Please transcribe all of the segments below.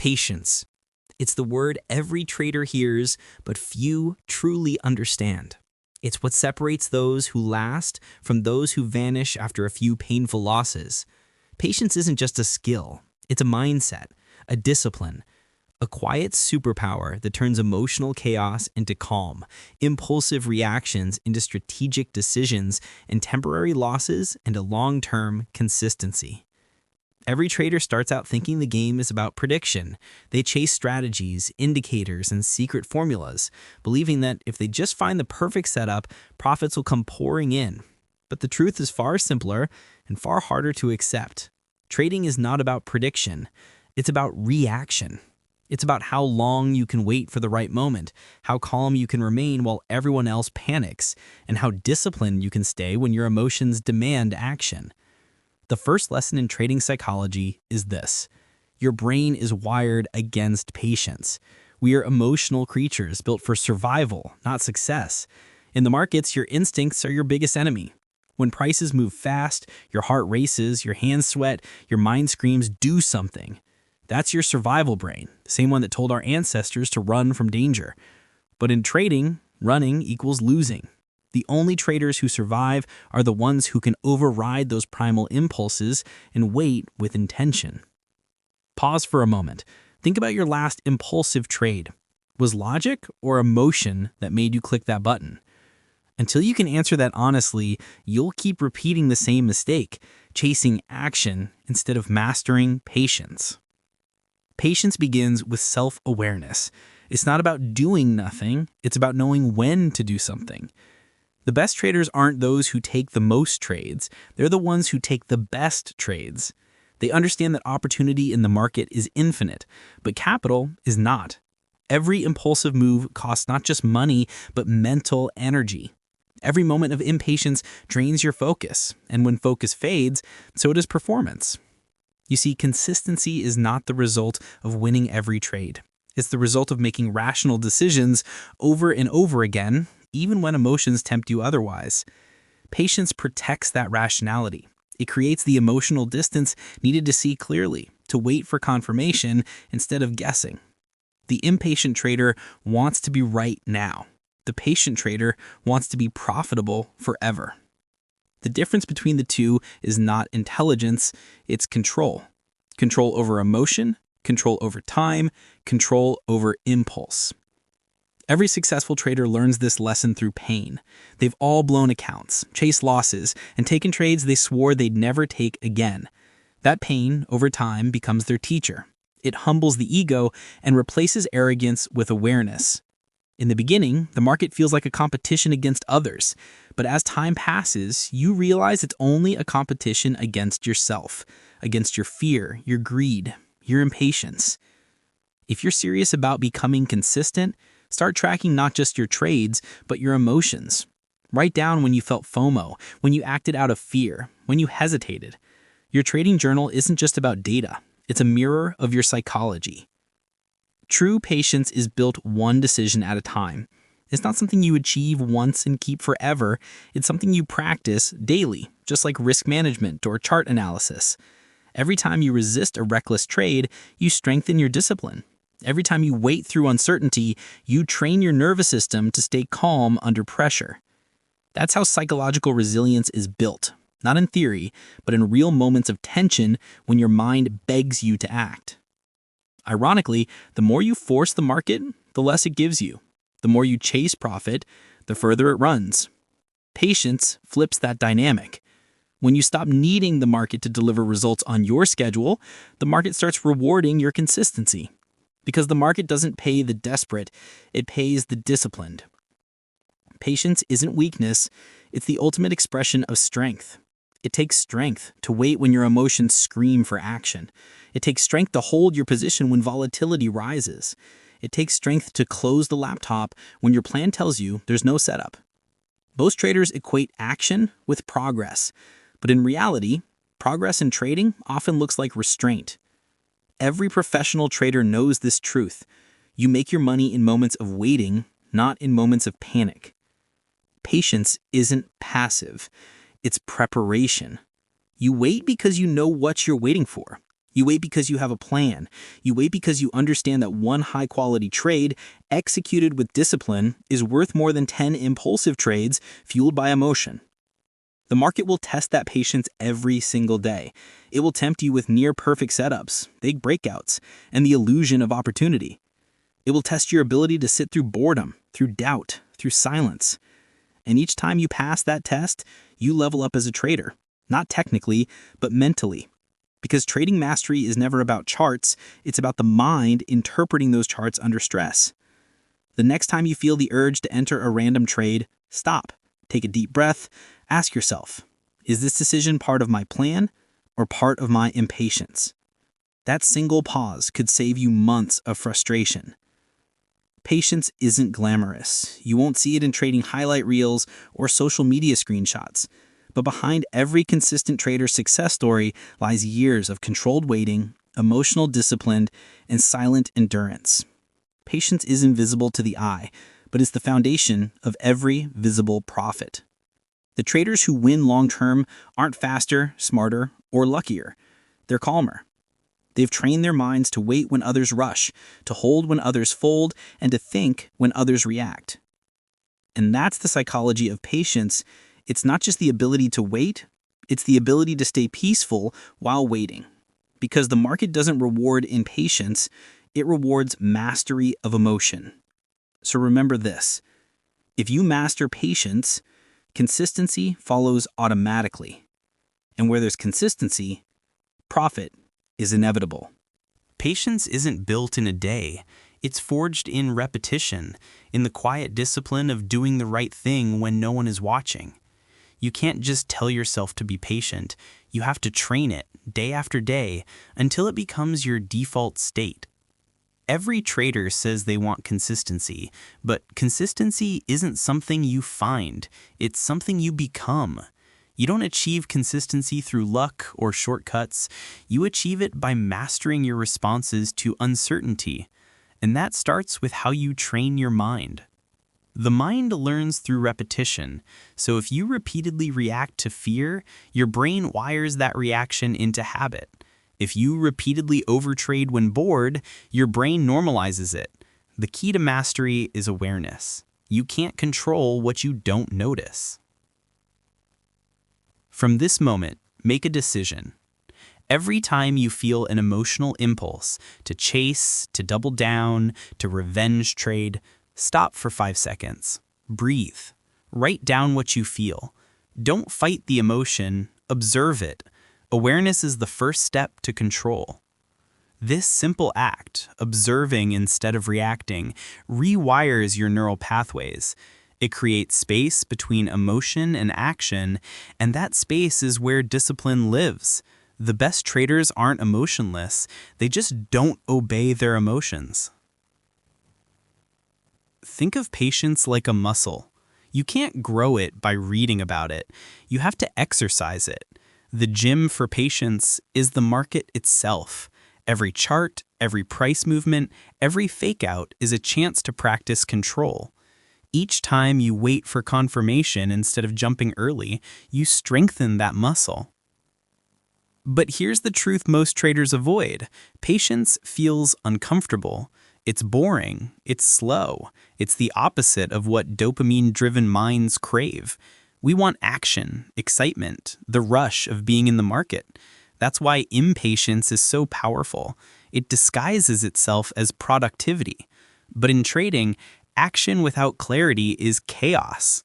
Patience. It's the word every trader hears, but few truly understand. It's what separates those who last from those who vanish after a few painful losses. Patience isn't just a skill, it's a mindset, a discipline, a quiet superpower that turns emotional chaos into calm, impulsive reactions into strategic decisions, and temporary losses into long-term consistency. Every trader starts out thinking the game is about prediction. They chase strategies, indicators, and secret formulas, believing that if they just find the perfect setup, profits will come pouring in. But the truth is far simpler and far harder to accept. Trading is not about prediction. It's about reaction. It's about how long you can wait for the right moment, how calm you can remain while everyone else panics, and how disciplined you can stay when your emotions demand action. The first lesson in trading psychology is this: your brain is wired against patience. We are emotional creatures built for survival, not success. In the markets, your instincts are your biggest enemy. When prices move fast, your heart races, your hands sweat, your mind screams, "Do something." That's your survival brain, the same one that told our ancestors to run from danger. But in trading, running equals losing. The only traders who survive are the ones who can override those primal impulses and wait with intention. Pause for a moment. Think about your last impulsive trade. Was logic or emotion that made you click that button? Until you can answer that honestly, you'll keep repeating the same mistake, chasing action instead of mastering patience. Patience begins with self-awareness. It's not about doing nothing, it's about knowing when to do something. The best traders aren't those who take the most trades, they're the ones who take the best trades. They understand that opportunity in the market is infinite, but capital is not. Every impulsive move costs not just money, but mental energy. Every moment of impatience drains your focus, and when focus fades, so does performance. You see, consistency is not the result of winning every trade. It's the result of making rational decisions over and over again, even when emotions tempt you otherwise. Patience protects that rationality. It creates the emotional distance needed to see clearly, to wait for confirmation instead of guessing. The impatient trader wants to be right now. The patient trader wants to be profitable forever. The difference between the two is not intelligence, it's control. Control over emotion, control over time, control over impulse. Every successful trader learns this lesson through pain. They've all blown accounts, chased losses, and taken trades they swore they'd never take again. That pain, over time, becomes their teacher. It humbles the ego and replaces arrogance with awareness. In the beginning, the market feels like a competition against others, but as time passes, you realize it's only a competition against yourself, against your fear, your greed, your impatience. If you're serious about becoming consistent, start tracking not just your trades, but your emotions. Write down when you felt FOMO, when you acted out of fear, when you hesitated. Your trading journal isn't just about data, it's a mirror of your psychology. True patience is built one decision at a time. It's not something you achieve once and keep forever, it's something you practice daily, just like risk management or chart analysis. Every time you resist a reckless trade, you strengthen your discipline. Every time you wait through uncertainty, you train your nervous system to stay calm under pressure. That's how psychological resilience is built, not in theory, but in real moments of tension when your mind begs you to act. Ironically, the more you force the market, the less it gives you. The more you chase profit, the further it runs. Patience flips that dynamic. When you stop needing the market to deliver results on your schedule, the market starts rewarding your consistency. Because the market doesn't pay the desperate, it pays the disciplined. Patience isn't weakness, it's the ultimate expression of strength. It takes strength to wait when your emotions scream for action. It takes strength to hold your position when volatility rises. It takes strength to close the laptop when your plan tells you there's no setup. Most traders equate action with progress, but in reality, progress in trading often looks like restraint. Every professional trader knows this truth. You make your money in moments of waiting, not in moments of panic. Patience isn't passive, it's preparation. You wait because you know what you're waiting for. You wait because you have a plan. You wait because you understand that one high-quality trade, executed with discipline, is worth more than 10 impulsive trades fueled by emotion. The market will test that patience every single day. It will tempt you with near-perfect setups, big breakouts, and the illusion of opportunity. It will test your ability to sit through boredom, through doubt, through silence. And each time you pass that test, you level up as a trader, not technically, but mentally. Because trading mastery is never about charts, it's about the mind interpreting those charts under stress. The next time you feel the urge to enter a random trade, stop, take a deep breath, ask yourself, is this decision part of my plan or part of my impatience? That single pause could save you months of frustration. Patience isn't glamorous. You won't see it in trading highlight reels or social media screenshots. But behind every consistent trader's success story lies years of controlled waiting, emotional discipline, and silent endurance. Patience is invisible to the eye, but it's the foundation of every visible profit. The traders who win long-term aren't faster, smarter, or luckier. They're calmer. They've trained their minds to wait when others rush, to hold when others fold, and to think when others react. And that's the psychology of patience. It's not just the ability to wait, it's the ability to stay peaceful while waiting. Because the market doesn't reward impatience, it rewards mastery of emotion. So remember this: if you master patience, consistency follows automatically. And where there's consistency, profit is inevitable. Patience isn't built in a day. It's forged in repetition, in the quiet discipline of doing the right thing when no one is watching. You can't just tell yourself to be patient. You have to train it day after day until it becomes your default state. Every trader says they want consistency, but consistency isn't something you find. It's something you become. You don't achieve consistency through luck or shortcuts. You achieve it by mastering your responses to uncertainty. And that starts with how you train your mind. The mind learns through repetition, so if you repeatedly react to fear, your brain wires that reaction into habit. If you repeatedly overtrade when bored, your brain normalizes it. The key to mastery is awareness. You can't control what you don't notice. From this moment, make a decision. Every time you feel an emotional impulse to chase, to double down, to revenge trade, stop for 5 seconds. Breathe. Write down what you feel. Don't fight the emotion, observe it. Awareness is the first step to control. This simple act, observing instead of reacting, rewires your neural pathways. It creates space between emotion and action, and that space is where discipline lives. The best traders aren't emotionless, they just don't obey their emotions. Think of patience like a muscle. You can't grow it by reading about it. You have to exercise it. The gym for patience is the market itself. Every chart, every price movement, every fake out is a chance to practice control. Each time you wait for confirmation instead of jumping early, you strengthen that muscle. But here's the truth most traders avoid. Patience feels uncomfortable. It's boring. It's slow. It's the opposite of what dopamine-driven minds crave. We want action, excitement, the rush of being in the market. That's why impatience is so powerful. It disguises itself as productivity. But in trading, action without clarity is chaos.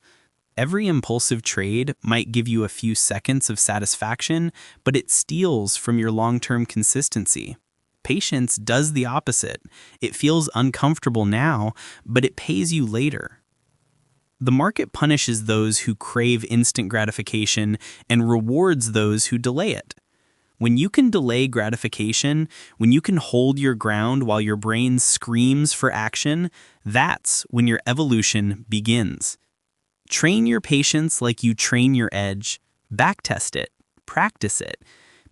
Every impulsive trade might give you a few seconds of satisfaction, but it steals from your long-term consistency. Patience does the opposite. It feels uncomfortable now, but it pays you later. The market punishes those who crave instant gratification and rewards those who delay it. When you can delay gratification, when you can hold your ground while your brain screams for action, that's when your evolution begins. Train your patience like you train your edge. Backtest it. Practice it.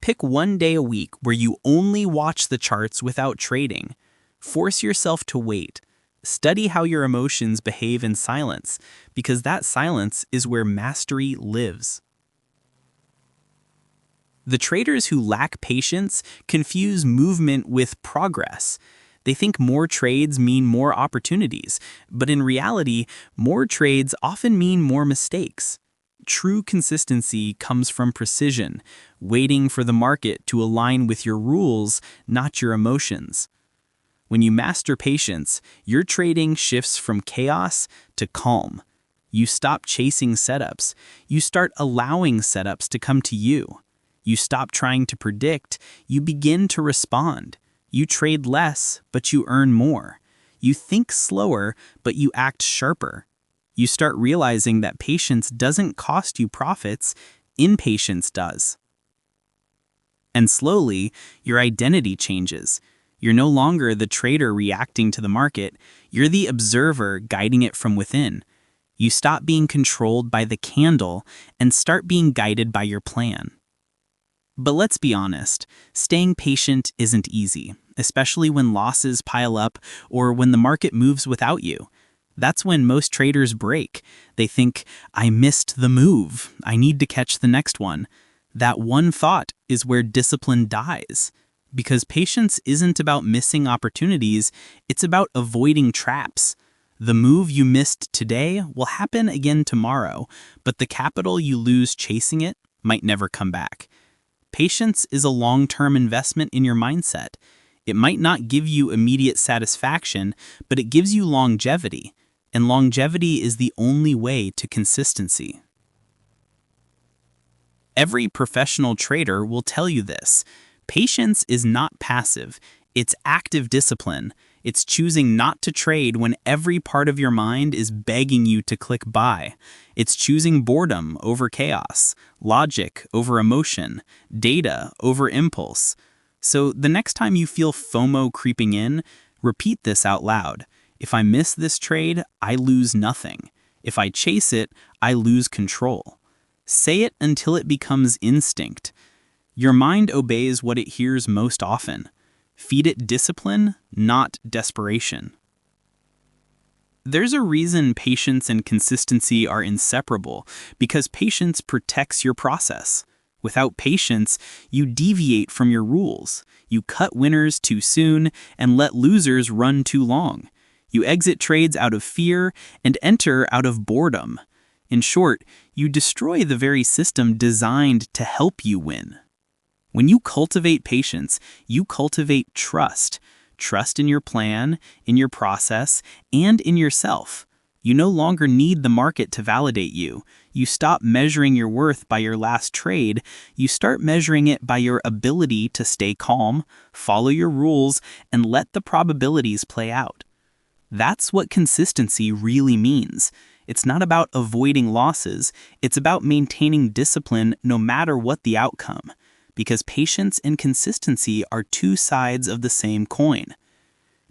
Pick one day a week where you only watch the charts without trading. Force yourself to wait. Study how your emotions behave in silence, because that silence is where mastery lives. The traders who lack patience confuse movement with progress. They think more trades mean more opportunities, but in reality, more trades often mean more mistakes. True consistency comes from precision, waiting for the market to align with your rules, not your emotions. When you master patience, your trading shifts from chaos to calm. You stop chasing setups. You start allowing setups to come to you. You stop trying to predict. You begin to respond. You trade less, but you earn more. You think slower, but you act sharper. You start realizing that patience doesn't cost you profits, impatience does. And slowly, your identity changes. You're no longer the trader reacting to the market, you're the observer guiding it from within. You stop being controlled by the candle and start being guided by your plan. But let's be honest, staying patient isn't easy, especially when losses pile up or when the market moves without you. That's when most traders break. They think, I missed the move, I need to catch the next one. That one thought is where discipline dies. Because patience isn't about missing opportunities, it's about avoiding traps. The move you missed today will happen again tomorrow, but the capital you lose chasing it might never come back. Patience is a long-term investment in your mindset. It might not give you immediate satisfaction, but it gives you longevity, and longevity is the only way to consistency. Every professional trader will tell you this. Patience is not passive, it's active discipline. It's choosing not to trade when every part of your mind is begging you to click buy. It's choosing boredom over chaos, logic over emotion, data over impulse. So the next time you feel FOMO creeping in, repeat this out loud. If I miss this trade, I lose nothing. If I chase it, I lose control. Say it until it becomes instinct. Your mind obeys what it hears most often. Feed it discipline, not desperation. There's a reason patience and consistency are inseparable, because patience protects your process. Without patience, you deviate from your rules. You cut winners too soon and let losers run too long. You exit trades out of fear and enter out of boredom. In short, you destroy the very system designed to help you win. When you cultivate patience, you cultivate trust. Trust in your plan, in your process, and in yourself. You no longer need the market to validate you. You stop measuring your worth by your last trade. You start measuring it by your ability to stay calm, follow your rules, and let the probabilities play out. That's what consistency really means. It's not about avoiding losses. It's about maintaining discipline no matter what the outcome. Because patience and consistency are two sides of the same coin.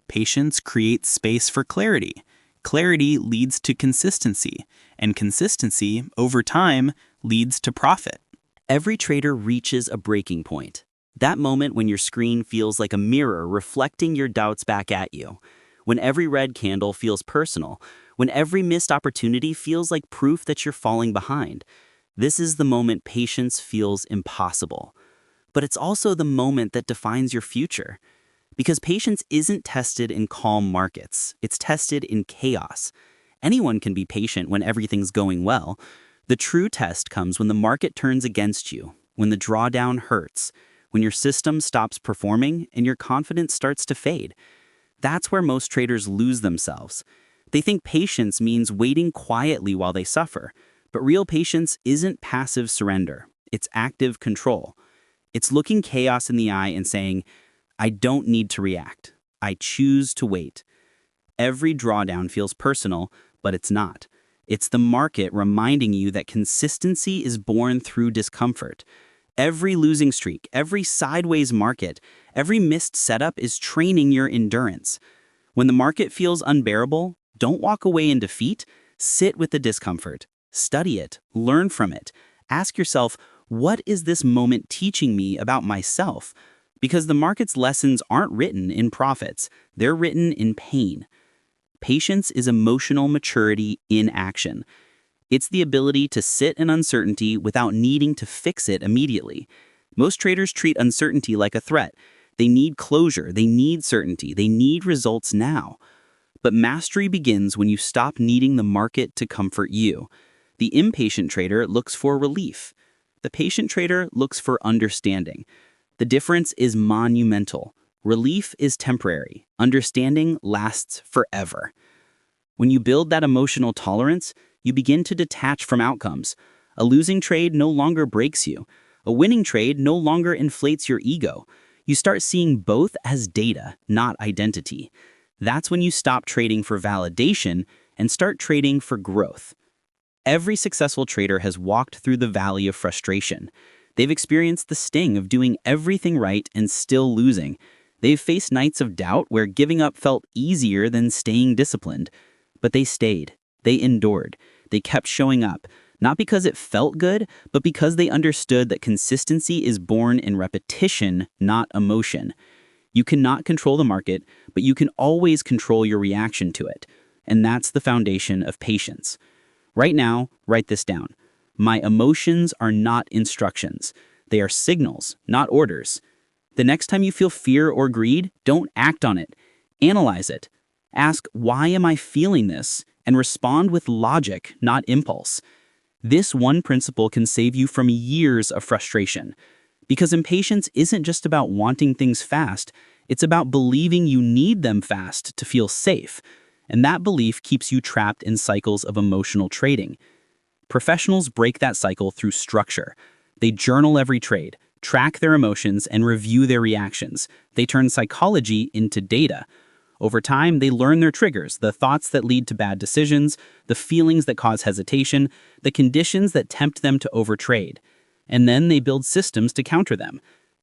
Patience creates space for clarity. Clarity leads to consistency, and consistency, over time, leads to profit. Every trader reaches a breaking point. That moment when your screen feels like a mirror reflecting your doubts back at you. When every red candle feels personal. When every missed opportunity feels like proof that you're falling behind. This is the moment patience feels impossible. But it's also the moment that defines your future. Because patience isn't tested in calm markets, it's tested in chaos. Anyone can be patient when everything's going well. The true test comes when the market turns against you, when the drawdown hurts, when your system stops performing and your confidence starts to fade. That's where most traders lose themselves. They think patience means waiting quietly while they suffer, but real patience isn't passive surrender, it's active control. It's looking chaos in the eye and saying, I don't need to react. I choose to wait. Every drawdown feels personal, but it's not. It's the market reminding you that consistency is born through discomfort. Every losing streak, every sideways market, every missed setup is training your endurance. When the market feels unbearable, don't walk away in defeat. Sit with the discomfort. Study it. Learn from it. Ask yourself, what is this moment teaching me about myself? Because the market's lessons aren't written in profits, they're written in pain. Patience is emotional maturity in action. It's the ability to sit in uncertainty without needing to fix it immediately. Most traders treat uncertainty like a threat. They need closure, they need certainty, they need results now. But mastery begins when you stop needing the market to comfort you. The impatient trader looks for relief. The patient trader looks for understanding. The difference is monumental. Relief is temporary. Understanding lasts forever. When you build that emotional tolerance, you begin to detach from outcomes. A losing trade no longer breaks you. A winning trade no longer inflates your ego. You start seeing both as data, not identity. That's when you stop trading for validation and start trading for growth. Every successful trader has walked through the valley of frustration. They've experienced the sting of doing everything right and still losing. They've faced nights of doubt where giving up felt easier than staying disciplined. But they stayed. They endured. They kept showing up, not because it felt good, but because they understood that consistency is born in repetition, not emotion. You cannot control the market, but you can always control your reaction to it. And that's the foundation of patience. Right now, write this down. My emotions are not instructions. They are signals, not orders. The next time you feel fear or greed, don't act on it. Analyze it. Ask, why am I feeling this? And respond with logic, not impulse. This one principle can save you from years of frustration. Because impatience isn't just about wanting things fast, it's about believing you need them fast to feel safe. And that belief keeps you trapped in cycles of emotional trading. Professionals break that cycle through structure. They journal every trade, track their emotions, and review their reactions. They turn psychology into data. Over time, they learn their triggers, the thoughts that lead to bad decisions, the feelings that cause hesitation, the conditions that tempt them to overtrade. And then they build systems to counter them.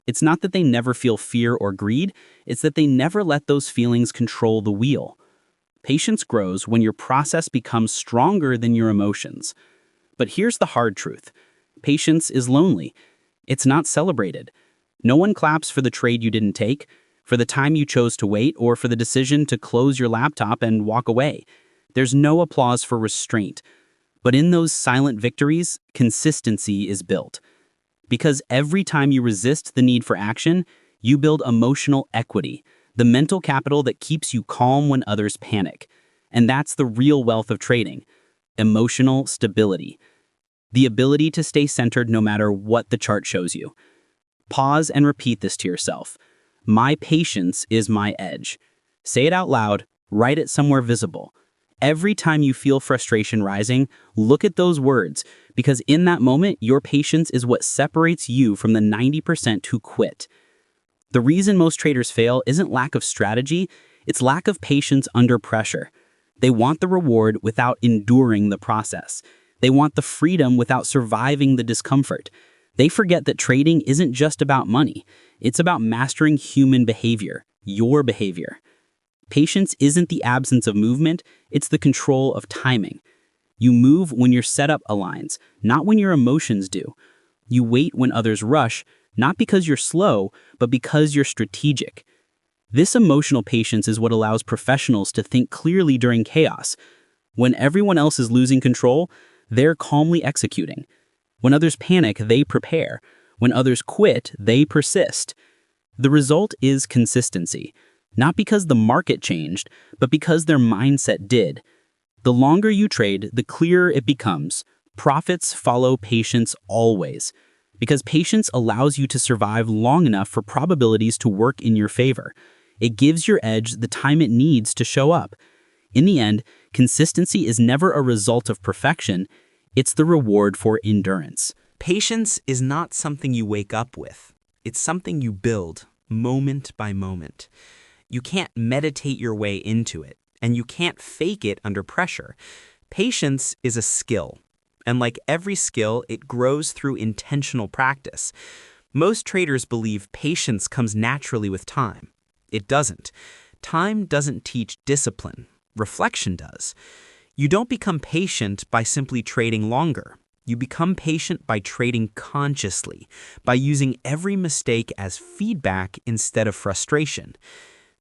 It's not that they never feel fear or greed, it's that they never let those feelings control the wheel. Patience grows when your process becomes stronger than your emotions. But here's the hard truth. Patience is lonely. It's not celebrated. No one claps for the trade you didn't take, for the time you chose to wait, or for the decision to close your laptop and walk away. There's no applause for restraint. But in those silent victories, consistency is built. Because every time you resist the need for action, you build emotional equity, the mental capital that keeps you calm when others panic. And that's the real wealth of trading. Emotional stability. The ability to stay centered no matter what the chart shows you. Pause and repeat this to yourself. My patience is my edge. Say it out loud, write it somewhere visible. Every time you feel frustration rising, look at those words, because in that moment, your patience is what separates you from the 90% who quit. The reason most traders fail isn't lack of strategy, it's lack of patience under pressure. They want the reward without enduring the process. They want the freedom without surviving the discomfort. They forget that trading isn't just about money. It's about mastering human behavior, your behavior. Patience isn't the absence of movement, it's the control of timing. You move when your setup aligns, not when your emotions do. You wait when others rush, not because you're slow, but because you're strategic. This emotional patience is what allows professionals to think clearly during chaos. When everyone else is losing control, they're calmly executing. When others panic, they prepare. When others quit, they persist. The result is consistency. Not because the market changed, but because their mindset did. The longer you trade, the clearer it becomes. Profits follow patience always. Because patience allows you to survive long enough for probabilities to work in your favor. It gives your edge the time it needs to show up. In the end, consistency is never a result of perfection. It's the reward for endurance. Patience is not something you wake up with. It's something you build, moment by moment. You can't meditate your way into it, and you can't fake it under pressure. Patience is a skill, and like every skill, it grows through intentional practice. Most traders believe patience comes naturally with time. It doesn't. Time doesn't teach discipline. Reflection does. You don't become patient by simply trading longer. You become patient by trading consciously, by using every mistake as feedback instead of frustration.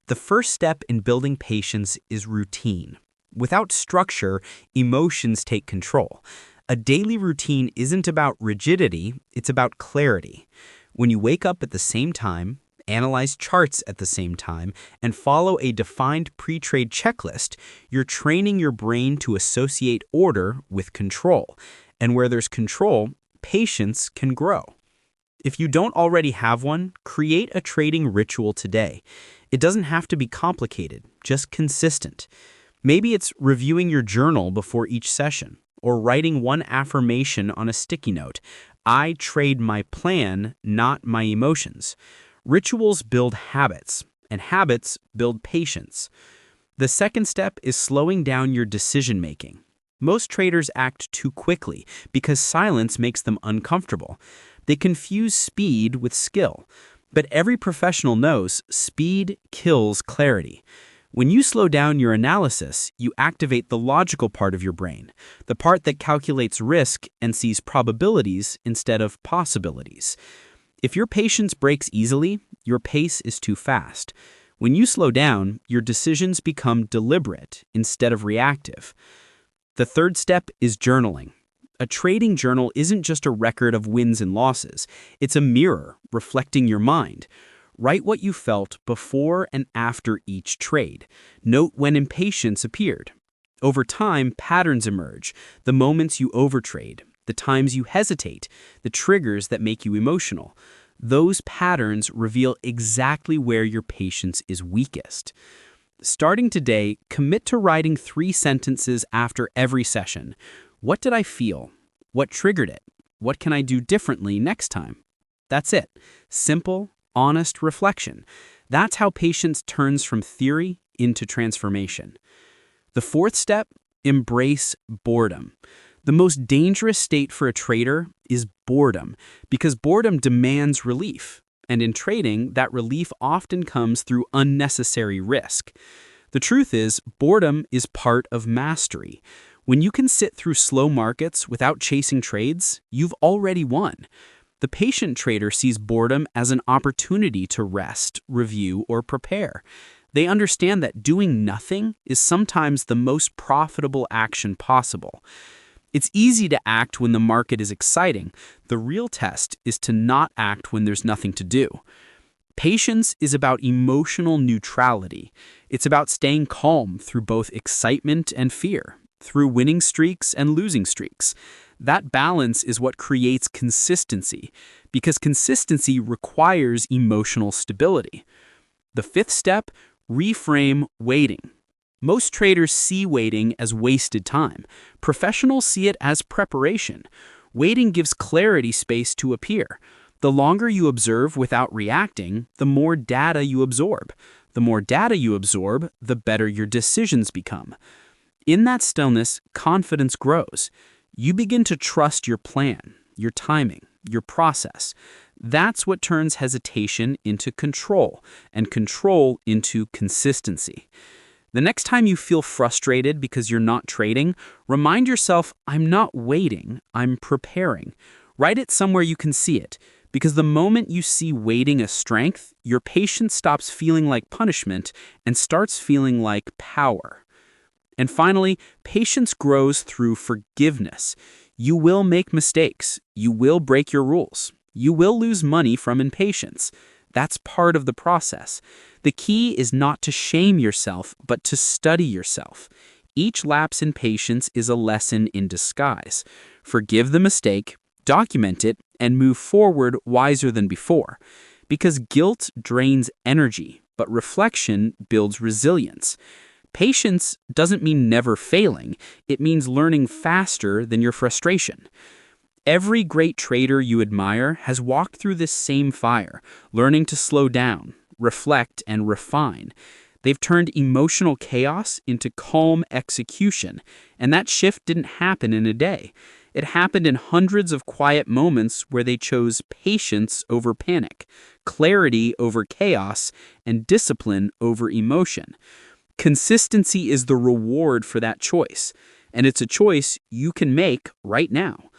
The first step in building patience is routine. Without structure, emotions take control. A daily routine isn't about rigidity, it's about clarity. When you wake up at the same time, analyze charts at the same time, and follow a defined pre-trade checklist, you're training your brain to associate order with control. And where there's control, patience can grow. If you don't already have one, create a trading ritual today. It doesn't have to be complicated, just consistent. Maybe it's reviewing your journal before each session, or writing one affirmation on a sticky note. I trade my plan, not my emotions. Rituals build habits, and habits build patience. The second step is slowing down your decision-making. Most traders act too quickly because silence makes them uncomfortable. They confuse speed with skill. But every professional knows speed kills clarity. When you slow down your analysis, you activate the logical part of your brain, the part that calculates risk and sees probabilities instead of possibilities. If your patience breaks easily, your pace is too fast. When you slow down, your decisions become deliberate instead of reactive. The third step is journaling. A trading journal isn't just a record of wins and losses. It's a mirror reflecting your mind. Write what you felt before and after each trade. Note when impatience appeared. Over time, patterns emerge, the moments you overtrade, the times you hesitate, the triggers that make you emotional. Those patterns reveal exactly where your patience is weakest. Starting today, commit to writing 3 sentences after every session. What did I feel? What triggered it? What can I do differently next time? That's it. Simple, honest reflection. That's how patience turns from theory into transformation. The fourth step, embrace boredom. The most dangerous state for a trader is boredom, because boredom demands relief. And in trading, that relief often comes through unnecessary risk. The truth is, boredom is part of mastery. When you can sit through slow markets without chasing trades, you've already won. The patient trader sees boredom as an opportunity to rest, review, or prepare. They understand that doing nothing is sometimes the most profitable action possible. It's easy to act when the market is exciting. The real test is to not act when there's nothing to do. Patience is about emotional neutrality. It's about staying calm through both excitement and fear, through winning streaks and losing streaks. That balance is what creates consistency, because consistency requires emotional stability. The fifth step, reframe waiting. Most traders see waiting as wasted time. Professionals see it as preparation. Waiting gives clarity space to appear. The longer you observe without reacting, the more data you absorb. The more data you absorb, the better your decisions become. In that stillness, confidence grows. You begin to trust your plan, your timing, your process. That's what turns hesitation into control, and control into consistency. The next time you feel frustrated because you're not trading, remind yourself, I'm not waiting, I'm preparing. Write it somewhere you can see it, because the moment you see waiting as strength, your patience stops feeling like punishment and starts feeling like power. And finally, patience grows through forgiveness. You will make mistakes. You will break your rules. You will lose money from impatience. That's part of the process. The key is not to shame yourself, but to study yourself. Each lapse in patience is a lesson in disguise. Forgive the mistake, document it, and move forward wiser than before. Because guilt drains energy, but reflection builds resilience. Patience doesn't mean never failing. It means learning faster than your frustration. Every great trader you admire has walked through this same fire, learning to slow down, reflect, and refine. They've turned emotional chaos into calm execution, and that shift didn't happen in a day. It happened in hundreds of quiet moments where they chose patience over panic, clarity over chaos, and discipline over emotion. Consistency is the reward for that choice, and it's a choice you can make right now.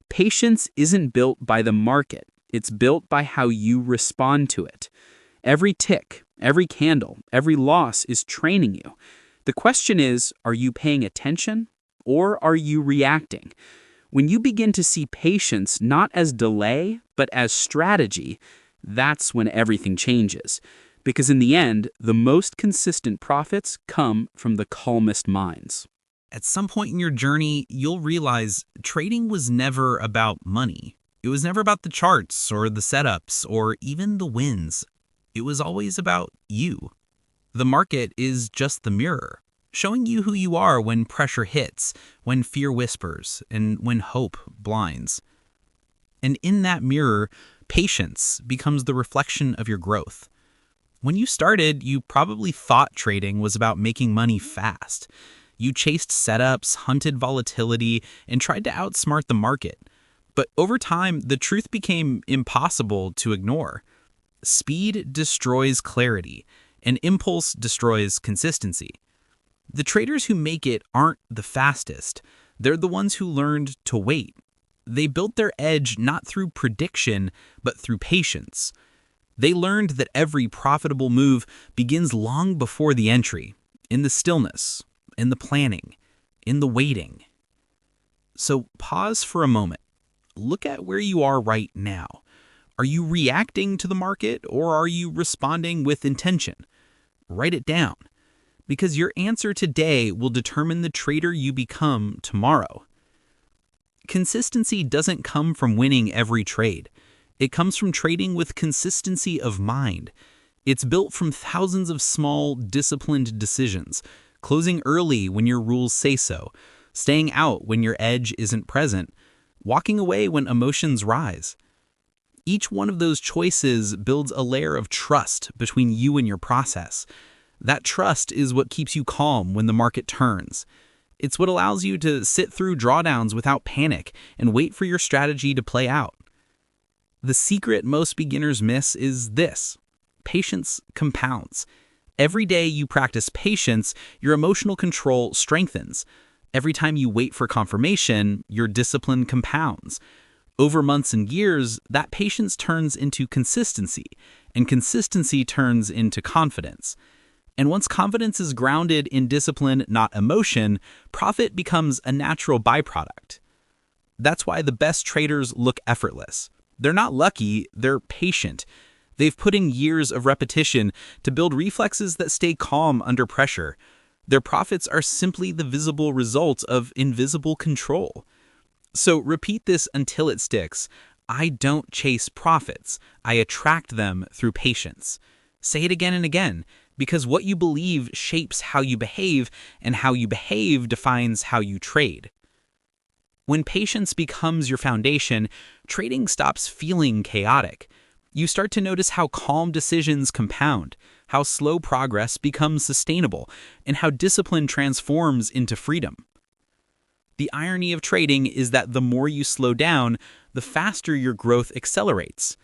Patience isn't built by the market, it's built by how you respond to it. Every tick, every candle, every loss is training you. The question is, are you paying attention or are you reacting? When you begin to see patience not as delay, but as strategy, that's when everything changes. Because in the end, the most consistent profits come from the calmest minds. At some point in your journey, you'll realize trading was never about money. It was never about the charts or the setups or even the wins. It was always about you. The market is just the mirror, showing you who you are when pressure hits, when fear whispers, and when hope blinds. And in that mirror, patience becomes the reflection of your growth. When you started, you probably thought trading was about making money fast. You chased setups, hunted volatility, and tried to outsmart the market. But over time, the truth became impossible to ignore. Speed destroys clarity, and impulse destroys consistency. The traders who make it aren't the fastest. They're the ones who learned to wait. They built their edge not through prediction, but through patience. They learned that every profitable move begins long before the entry, in the stillness, in the planning, in the waiting. So pause for a moment. Look at where you are right now. Are you reacting to the market or are you responding with intention? Write it down, because your answer today will determine the trader you become tomorrow. Consistency doesn't come from winning every trade. It comes from trading with consistency of mind. It's built from thousands of small, disciplined decisions, closing early when your rules say so, staying out when your edge isn't present, walking away when emotions rise. Each one of those choices builds a layer of trust between you and your process. That trust is what keeps you calm when the market turns. It's what allows you to sit through drawdowns without panic and wait for your strategy to play out. The secret most beginners miss is this: patience compounds. Every day you practice patience, your emotional control strengthens. Every time you wait for confirmation, your discipline compounds. Over months and years, that patience turns into consistency, and consistency turns into confidence. And once confidence is grounded in discipline, not emotion, profit becomes a natural byproduct. That's why the best traders look effortless. They're not lucky, they're patient. They've put in years of repetition to build reflexes that stay calm under pressure. Their profits are simply the visible result of invisible control. So repeat this until it sticks. I don't chase profits. I attract them through patience. Say it again and again, because what you believe shapes how you behave, and how you behave defines how you trade. When patience becomes your foundation, trading stops feeling chaotic. You start to notice how calm decisions compound, how slow progress becomes sustainable, and how discipline transforms into freedom. The irony of trading is that the more you slow down, the faster your growth accelerates.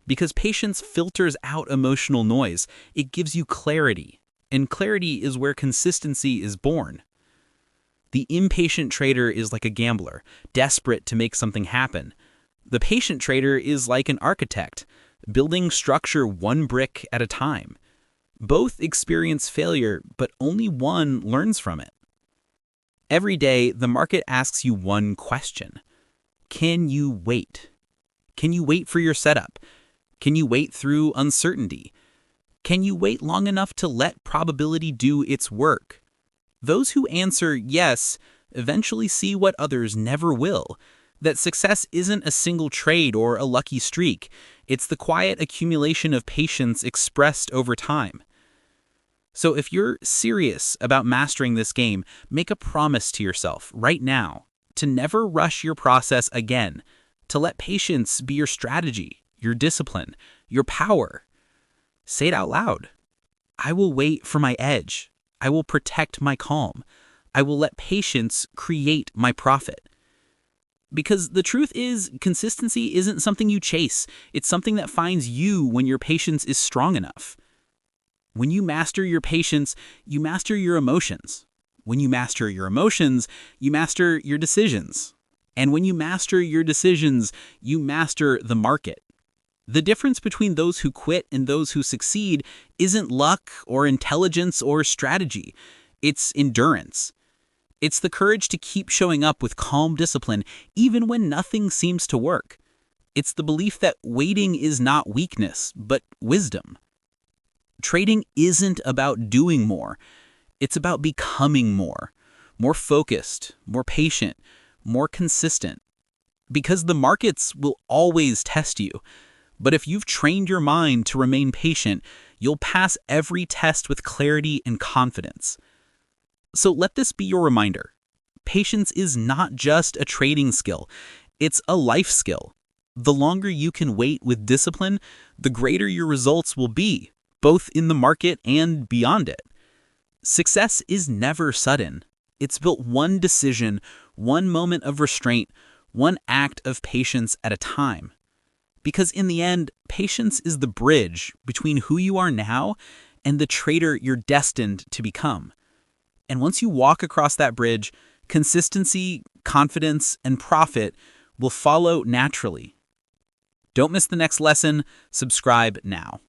Because patience filters out emotional noise, it gives you clarity, and clarity is where consistency is born. The impatient trader is like a gambler, desperate to make something happen. The patient trader is like an architect, building structure one brick at a time. Both experience failure, but only one learns from it. Every day, the market asks you one question. Can you wait? Can you wait for your setup? Can you wait through uncertainty? Can you wait long enough to let probability do its work? Those who answer yes eventually see what others never will, that success isn't a single trade or a lucky streak. It's the quiet accumulation of patience expressed over time. So if you're serious about mastering this game, make a promise to yourself right now to never rush your process again, to let patience be your strategy, your discipline, your power. Say it out loud. I will wait for my edge. I will protect my calm. I will let patience create my profit. Because the truth is, consistency isn't something you chase. It's something that finds you when your patience is strong enough. When you master your patience, you master your emotions. When you master your emotions, you master your decisions. And when you master your decisions, you master the market. The difference between those who quit and those who succeed isn't luck or intelligence or strategy. It's endurance. It's the courage to keep showing up with calm discipline even when nothing seems to work. It's the belief that waiting is not weakness, but wisdom. Trading isn't about doing more. It's about becoming more focused, more patient, more consistent. Because the markets will always test you. But if you've trained your mind to remain patient, you'll pass every test with clarity and confidence. So let this be your reminder. Patience is not just a trading skill, it's a life skill. The longer you can wait with discipline, the greater your results will be, both in the market and beyond it. Success is never sudden. It's built one decision, one moment of restraint, one act of patience at a time. Because in the end, patience is the bridge between who you are now and the trader you're destined to become. And once you walk across that bridge, consistency, confidence, and profit will follow naturally. Don't miss the next lesson. Subscribe now.